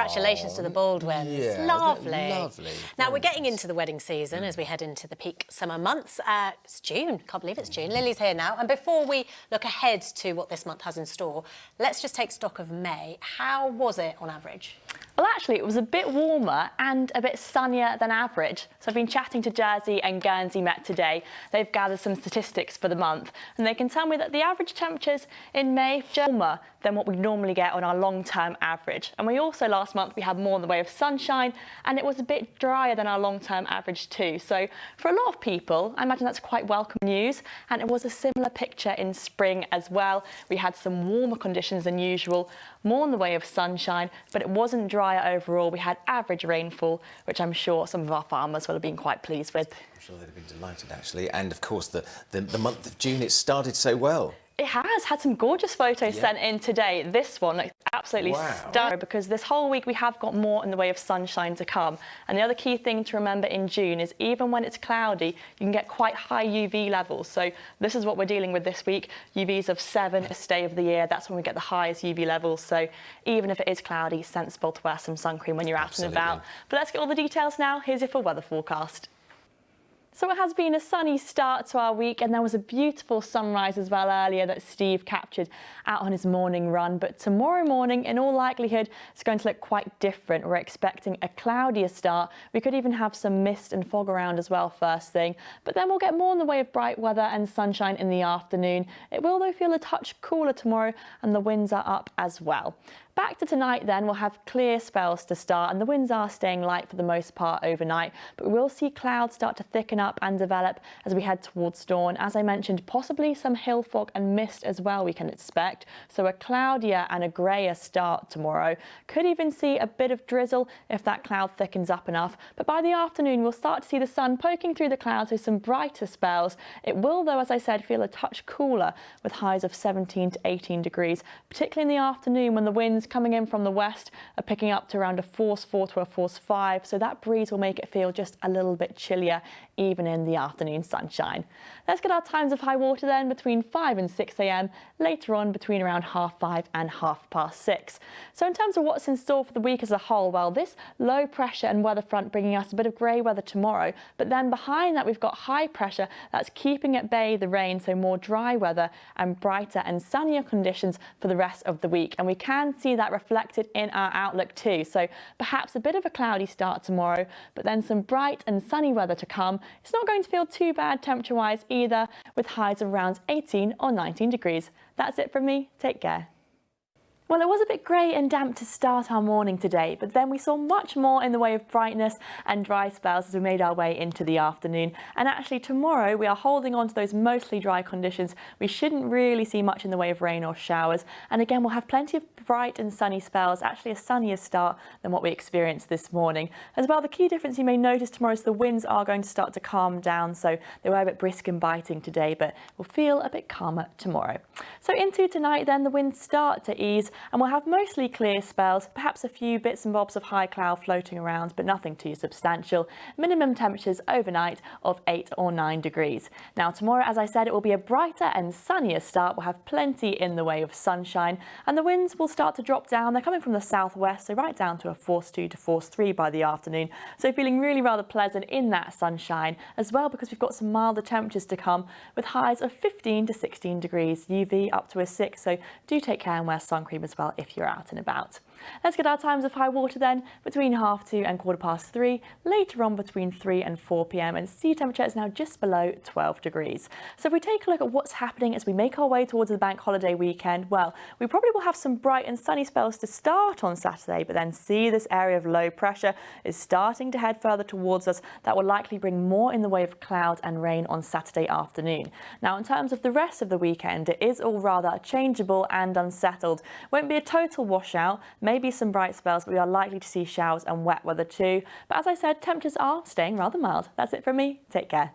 Congratulations to the Baldwins. Yeah, lovely. Lovely. Now, we're getting into the wedding season as we head into the peak summer months. It's June. Can't believe it's June. Lily's here now. And before we look ahead to what this month has in store, let's just take stock of May. How was it on average? Well, actually, it was a bit warmer and a bit sunnier than average. So I've been chatting to Jersey and Guernsey Met today. They've gathered some statistics for the month, and they can tell me that the average temperatures in May are warmer than what we normally get on our long-term average. And we also, last month, we had more in the way of sunshine, and it was a bit drier than our long-term average too. So for a lot of people, I imagine that's quite welcome news. And it was a similar picture in spring as well. We had some warmer conditions than usual, more in the way of sunshine, but it wasn't drier overall. We had average rainfall, which I'm sure some of our farmers will have been quite pleased with. I'm sure they'd have been delighted, actually. And, of course, the month of June, it started so well. It has had some gorgeous photos sent in today. This one looks absolutely stunning because this whole week we have got more in the way of sunshine to come. And the other key thing to remember in June is even when it's cloudy, you can get quite high UV levels. So this is what we're dealing with this week. UVs of 7 this day of the year. That's when we get the highest UV levels. So even if it is cloudy, sensible to wear some sun cream when you're out and about. But let's get all the details now. Here's your full weather forecast. So it has been a sunny start to our week, and there was a beautiful sunrise as well earlier that Steve captured out on his morning run. But tomorrow morning, in all likelihood, it's going to look quite different. We're expecting a cloudier start. We could even have some mist and fog around as well first thing. But then we'll get more in the way of bright weather and sunshine in the afternoon. It will, though, feel a touch cooler tomorrow, and the winds are up as well. Back to tonight then, we'll have clear spells to start, and the winds are staying light for the most part overnight, but we will see clouds start to thicken up and develop as we head towards dawn. As I mentioned, possibly some hill fog and mist as well we can expect, so a cloudier and a greyer start tomorrow. Could even see a bit of drizzle if that cloud thickens up enough, but by the afternoon we'll start to see the sun poking through the clouds with some brighter spells. It will, though, as I said, feel a touch cooler with highs of 17 to 18 degrees, particularly in the afternoon when the winds coming in from the west are picking up to around a force 4 to a force 5, so that breeze will make it feel just a little bit chillier even in the afternoon sunshine. Let's get our times of high water then between 5 and 6 a.m, later on between around 5:30 and 6:30. So in terms of what's in store for the week as a whole, well, this low pressure and weather front bringing us a bit of grey weather tomorrow, but then behind that we've got high pressure that's keeping at bay the rain, so more dry weather and brighter and sunnier conditions for the rest of the week. And we can see that reflected in our outlook too. So perhaps a bit of a cloudy start tomorrow, but then some bright and sunny weather to come. It's not going to feel too bad temperature-wise either, with highs of around 18 or 19 degrees. That's it from me. Take care. Well, it was a bit grey and damp to start our morning today, but then we saw much more in the way of brightness and dry spells as we made our way into the afternoon. And actually tomorrow we are holding on to those mostly dry conditions. We shouldn't really see much in the way of rain or showers. And again, we'll have plenty of bright and sunny spells, actually a sunnier start than what we experienced this morning. As well, the key difference you may notice tomorrow is the winds are going to start to calm down. So they were a bit brisk and biting today, but will feel a bit calmer tomorrow. So into tonight then, the winds start to ease, and we'll have mostly clear spells, perhaps a few bits and bobs of high cloud floating around, but nothing too substantial. Minimum temperatures overnight of 8 or 9 degrees. Now tomorrow, as I said, it will be a brighter and sunnier start. We'll have plenty in the way of sunshine, and the winds will start to drop down. They're coming from the southwest, so right down to a force 2 to force 3 by the afternoon. So feeling really rather pleasant in that sunshine as well, because we've got some milder temperatures to come with highs of 15 to 16 degrees, UV up to a 6. So do take care and wear sun cream as well if you're out and about. Let's get our times of high water then between 2:30 and 3:15, later on between 3 and 4 p.m, and sea temperature is now just below 12 degrees. So if we take a look at what's happening as we make our way towards the bank holiday weekend, well, we probably will have some bright and sunny spells to start on Saturday, but then see this area of low pressure is starting to head further towards us. That will likely bring more in the way of clouds and rain on Saturday afternoon. Now in terms of the rest of the weekend, it is all rather changeable and unsettled. Won't be a total washout, maybe some bright spells, but we are likely to see showers and wet weather too. But as I said, temperatures are staying rather mild. That's it from me. Take care.